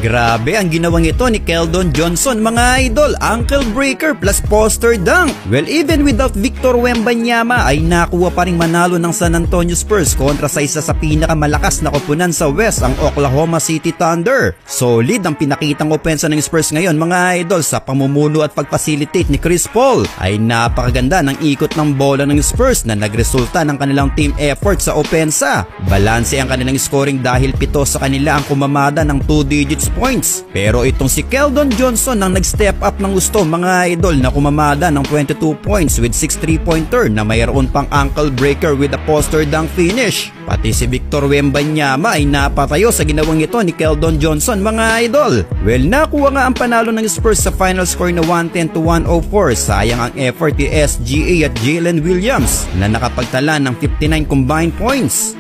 Grabe ang ginawang ito ni Keldon Johnson mga idol, ankle breaker plus poster dunk. Well, even without Victor Wembanyama ay nakuha pa ring manalo ng San Antonio Spurs kontra sa isa sa pinakamalakas na koponan sa West, ang Oklahoma City Thunder. Solid ang pinakitang opensa ng Spurs ngayon mga idol sa pamumuno at pagfacilitate ni Chris Paul. Ay napakaganda ng ikot ng bola ng Spurs na nagresulta ng kanilang team effort sa opensa. Balanse ang kanilang scoring dahil 7 sa kanila ang kumamada ng 2 digits points. Pero itong si Keldon Johnson ang nag-step up ng gusto mga idol na kumamada ng 22 points with 6 3-pointer na mayroon pang ankle breaker with a poster dunk finish. Pati si Victor Wembanyama ay napatayo sa ginawang ito ni Keldon Johnson mga idol. Well, nakuha nga ang panalo ng Spurs sa final score na 110-104. Sayang ang effort ni SGA at Jalen Williams na nakapagtala ng 59 combined points.